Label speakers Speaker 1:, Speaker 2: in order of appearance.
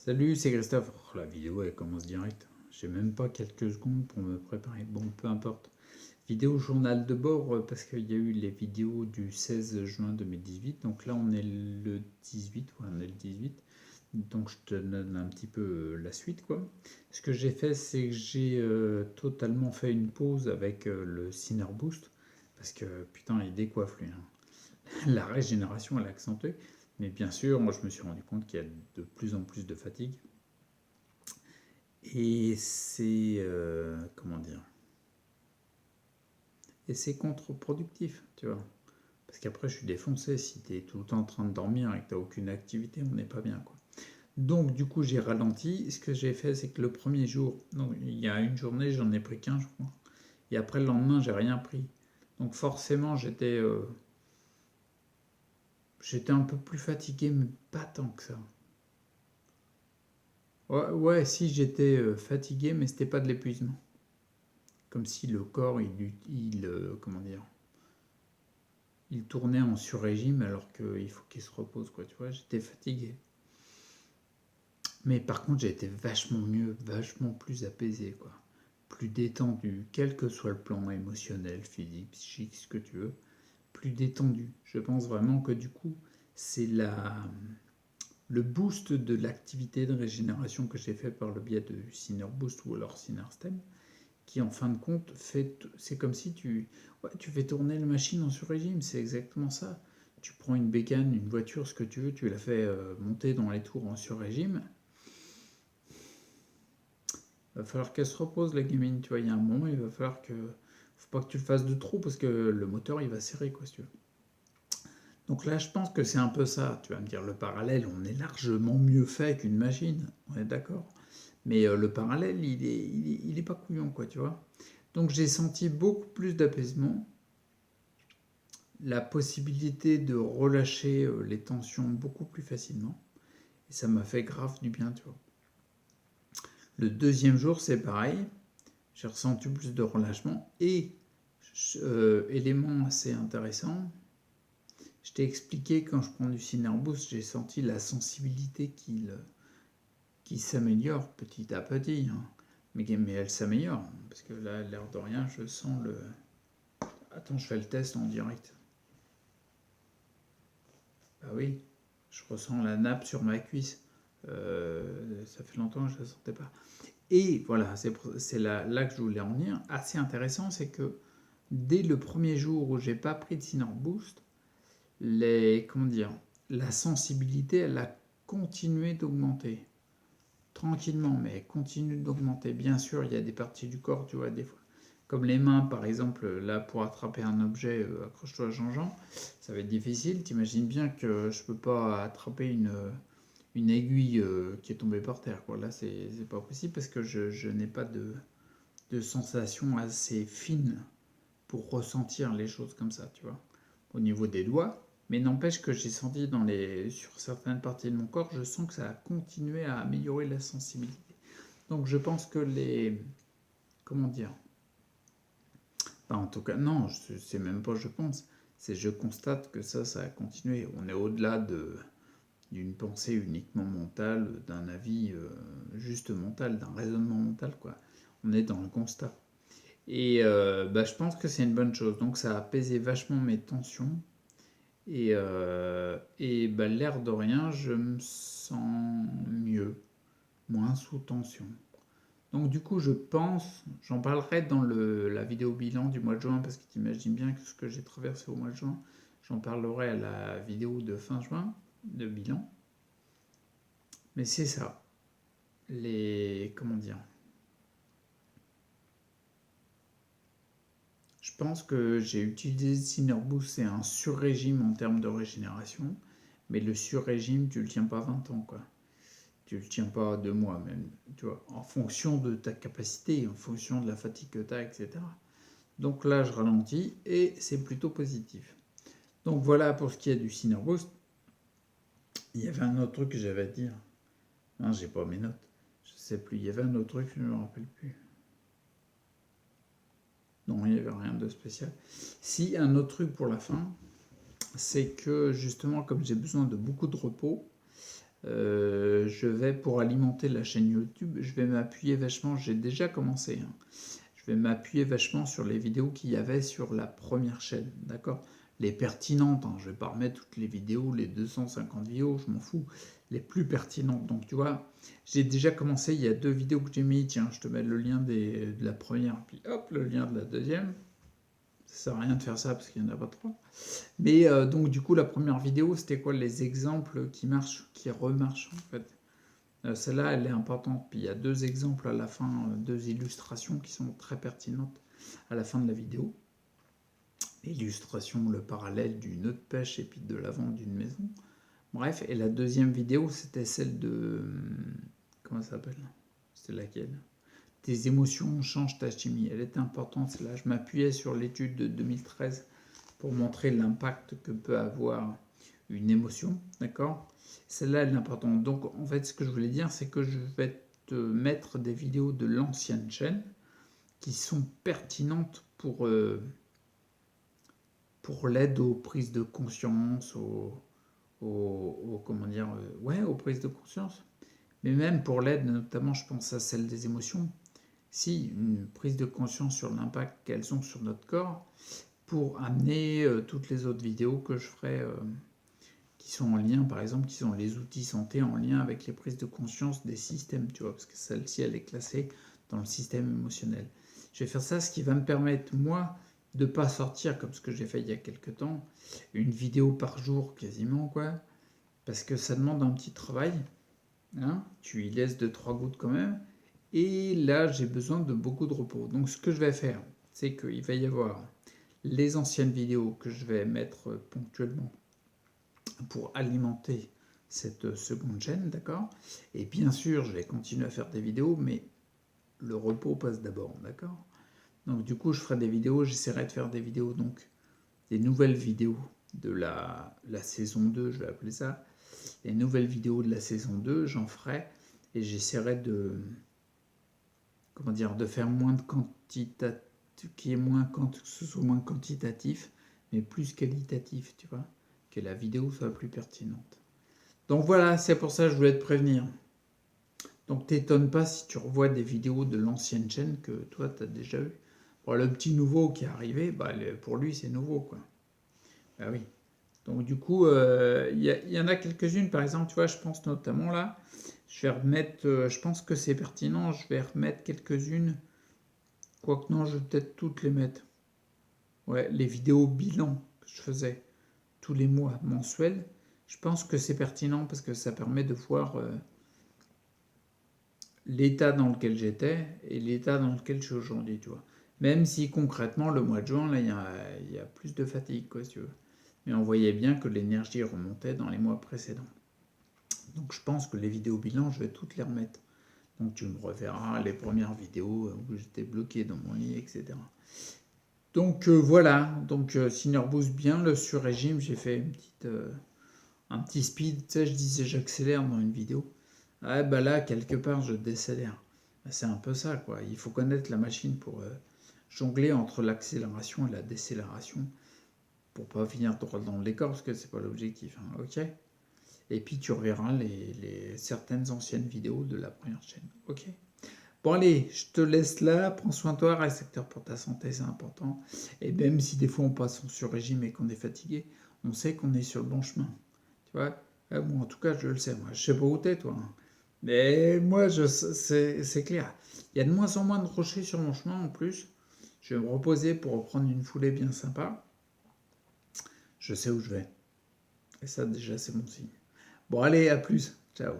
Speaker 1: Salut, c'est Christophe. Oh, la vidéo elle commence direct. J'ai même pas quelques secondes pour me préparer. Bon, peu importe. Vidéo journal de bord parce qu'il y a eu les vidéos du 16 juin 2018. Donc là, on est le 18. Ouais, on est le 18. Donc je te donne un petit peu la suite quoi. Ce que j'ai fait, c'est que j'ai totalement fait une pause avec le Ciner Boost parce que putain, il décoiffe lui, hein. La régénération, elle est accentuée. Mais bien sûr, moi je me suis rendu compte qu'il y a de plus en plus de fatigue. Et c'est comment dire? Et c'est contre-productif, tu vois. Parce qu'après, je suis défoncé. Si tu es tout le temps en train de dormir et que tu n'as aucune activité, on n'est pas bien, quoi. Donc, du coup, j'ai ralenti. Ce que j'ai fait, c'est que le premier jour, donc, il y a une journée, j'en ai pris qu'un, je crois. Et après, le lendemain, j'ai rien pris. Donc, forcément, j'étais un peu plus fatigué, mais pas tant que ça. Ouais, ouais, si j'étais fatigué, mais c'était pas de l'épuisement. Comme si le corps, comment dire, il tournait en sur-régime alors qu'il faut qu'il se repose, quoi, tu vois, j'étais fatigué. Mais par contre, j'ai été vachement mieux, vachement plus apaisé, quoi. Plus détendu, quel que soit le plan émotionnel, physique, psychique, ce que tu veux, plus détendu. Je pense vraiment que du coup, c'est le boost de l'activité de régénération que j'ai fait par le biais de Ciner Boost ou alors Ciner Stem, qui en fin de compte c'est comme si ouais, tu fais tourner la machine en sur-régime, c'est exactement ça. Tu prends une bécane, une voiture, ce que tu veux, tu la fais monter dans les tours en sur-régime, il va falloir qu'elle se repose la gamine, tu vois, il y a un moment, il va falloir que... Faut pas que tu le fasses de trop parce que le moteur il va serrer quoi si tu veux. Donc là je pense que c'est un peu ça, tu vas me dire le parallèle, on est largement mieux fait qu'une machine, on est d'accord. Mais le parallèle il est pas couillon quoi tu vois. Donc j'ai senti beaucoup plus d'apaisement, la possibilité de relâcher les tensions beaucoup plus facilement. Et ça m'a fait grave du bien, tu vois. Le deuxième jour, c'est pareil. J'ai ressenti plus de relâchement. Et, élément assez intéressant, je t'ai expliqué quand je prends du Cinerboost, j'ai senti la sensibilité qui s'améliore petit à petit, hein. Mais elle s'améliore. Parce que là, l'air de rien, je sens le... Attends, je fais le test en direct. Bah oui, je ressens la nappe sur ma cuisse. Ça fait longtemps que je ne la sentais pas. Et voilà, c'est là que je voulais en venir. Assez intéressant, c'est que dès le premier jour où j'ai pas pris de Ciner Boost, comment dire, la sensibilité, elle a continué d'augmenter. Tranquillement, mais elle continue d'augmenter. Bien sûr, il y a des parties du corps, tu vois, des fois. Comme les mains, par exemple, là, pour attraper un objet, accroche-toi à Jean-Jean, ça va être difficile. T'imagines bien que je peux pas attraper une aiguille qui est tombée par terre, quoi. Là, c'est pas possible parce que je n'ai pas de sensation assez fine pour ressentir les choses comme ça, tu vois. Au niveau des doigts, mais n'empêche que j'ai senti sur certaines parties de mon corps, je sens que ça a continué à améliorer la sensibilité. Donc je pense que comment dire, bah, en tout cas, non, c'est même pas je pense, c'est je constate que ça a continué. On est au-delà d'une pensée uniquement mentale, d'un avis juste mental, d'un raisonnement mental, quoi. On est dans le constat. Et bah, je pense que c'est une bonne chose. Donc ça a apaisé vachement mes tensions. Et bah, l'air de rien, je me sens mieux, moins sous tension. Donc du coup, je pense, j'en parlerai dans la vidéo bilan du mois de juin, parce que tu imagines bien que ce que j'ai traversé au mois de juin, j'en parlerai à la vidéo de fin juin, de bilan. Mais c'est ça, comment dire, je pense que j'ai utilisé Cinerboost, c'est un sur-régime en termes de régénération, mais le sur-régime, tu le tiens pas 20 ans, quoi. Tu le tiens pas 2 mois même, tu vois, en fonction de ta capacité, en fonction de la fatigue que tu as, etc. Donc là, je ralentis et c'est plutôt positif. Donc voilà pour ce qui est du Cinerboost. Il y avait un autre truc que j'avais à dire. Non, j'ai pas mes notes. Je sais plus. Il y avait un autre truc, je ne me rappelle plus. Non, il n'y avait rien de spécial. Si, un autre truc pour la fin, c'est que justement, comme j'ai besoin de beaucoup de repos, je vais, pour alimenter la chaîne YouTube, je vais m'appuyer vachement, j'ai déjà commencé, hein. Je vais m'appuyer vachement sur les vidéos qu'il y avait sur la première chaîne, d'accord? Les pertinentes, hein, je vais pas remettre toutes les vidéos, les 250 vidéos, je m'en fous, les plus pertinentes. Donc tu vois, j'ai déjà commencé, il y a 2 vidéos que j'ai mis, tiens, je te mets le lien de la première, puis hop, le lien de la deuxième. Ça sert à rien de faire ça parce qu'il n'y en a pas trop. Mais donc du coup, la première vidéo, c'était quoi? Les exemples qui marchent, qui remarchent en fait. Celle-là, elle est importante. Puis il y a 2 exemples à la fin, 2 illustrations qui sont très pertinentes à la fin de la vidéo. L'illustration, le parallèle du nœud de pêche et puis de la vente d'une maison. Bref, et la deuxième vidéo, c'était celle de... Comment ça s'appelle? C'était laquelle? Tes émotions changent ta chimie. Elle était importante, celle-là. Je m'appuyais sur l'étude de 2013 pour montrer l'impact que peut avoir une émotion, d'accord? Celle-là, elle est importante. Donc, en fait, ce que je voulais dire, c'est que je vais te mettre des vidéos de l'ancienne chaîne qui sont pertinentes pour l'aide aux prises de conscience, comment dire, ouais, aux prises de conscience. Mais même pour l'aide, notamment, je pense à celle des émotions. Si, une prise de conscience sur l'impact qu'elles ont sur notre corps, pour amener toutes les autres vidéos que je ferai qui sont en lien, par exemple, qui sont les outils santé en lien avec les prises de conscience des systèmes, tu vois, parce que celle-ci, elle est classée dans le système émotionnel. Je vais faire ça, ce qui va me permettre, moi, de ne pas sortir, comme ce que j'ai fait il y a quelques temps, une vidéo par jour quasiment, quoi, parce que ça demande un petit travail, hein, tu y laisses 2-3 gouttes quand même, et là, j'ai besoin de beaucoup de repos. Donc, ce que je vais faire, c'est qu'il va y avoir les anciennes vidéos que je vais mettre ponctuellement pour alimenter cette seconde chaîne, d'accord? Et bien sûr, je vais continuer à faire des vidéos, mais le repos passe d'abord, d'accord? Donc du coup, je ferai des vidéos, j'essaierai de faire des vidéos, donc des nouvelles vidéos de la saison 2, je vais appeler ça. Les nouvelles vidéos de la saison 2, j'en ferai, et j'essaierai de, comment dire, de faire moins de quantitatif, que ce soit moins quantitatif, mais plus qualitatif, tu vois, que la vidéo soit plus pertinente. Donc voilà, c'est pour ça que je voulais te prévenir. Donc t'étonnes pas si tu revois des vidéos de l'ancienne chaîne que toi tu as déjà eu. Bon, le petit nouveau qui est arrivé, bah, pour lui c'est nouveau, quoi. Bah oui. Donc du coup, y en a quelques-unes, par exemple, tu vois, je pense notamment là, je vais remettre, je pense que c'est pertinent, je vais remettre quelques-unes, quoique non, je vais peut-être toutes les mettre. Ouais, les vidéos bilan que je faisais tous les mois mensuels, je pense que c'est pertinent parce que ça permet de voir l'état dans lequel j'étais et l'état dans lequel je suis aujourd'hui, tu vois. Même si concrètement, le mois de juin, là, il y a plus de fatigue, quoi, si tu veux. Mais on voyait bien que l'énergie remontait dans les mois précédents. Donc je pense que les vidéos bilan, je vais toutes les remettre. Donc tu me reverras les premières vidéos où j'étais bloqué dans mon lit, etc. Donc voilà, donc Sinner Boost bien, le sur-régime, j'ai fait un petit speed, tu sais, je disais j'accélère dans une vidéo. Ah bah là, quelque part, je décélère. Bah, c'est un peu ça, quoi. Il faut connaître la machine pour jongler entre l'accélération et la décélération pour pas finir droit dans le décor, parce que c'est pas l'objectif, hein, ok? Et puis tu reverras certaines anciennes vidéos de la première chaîne, ok? Bon allez, je te laisse là, prends soin de toi, reste acteur pour ta santé, c'est important. Et même si des fois on passe sur régime et qu'on est fatigué, on sait qu'on est sur le bon chemin. Tu vois? Bon, en tout cas, je le sais, moi. Je sais pas où t'es, toi, hein. Mais moi, c'est clair. Il y a de moins en moins de rochers sur mon chemin, en plus. Je vais me reposer pour reprendre une foulée bien sympa. Je sais où je vais. Et ça, déjà, c'est bon signe. Bon, allez, à plus. Ciao.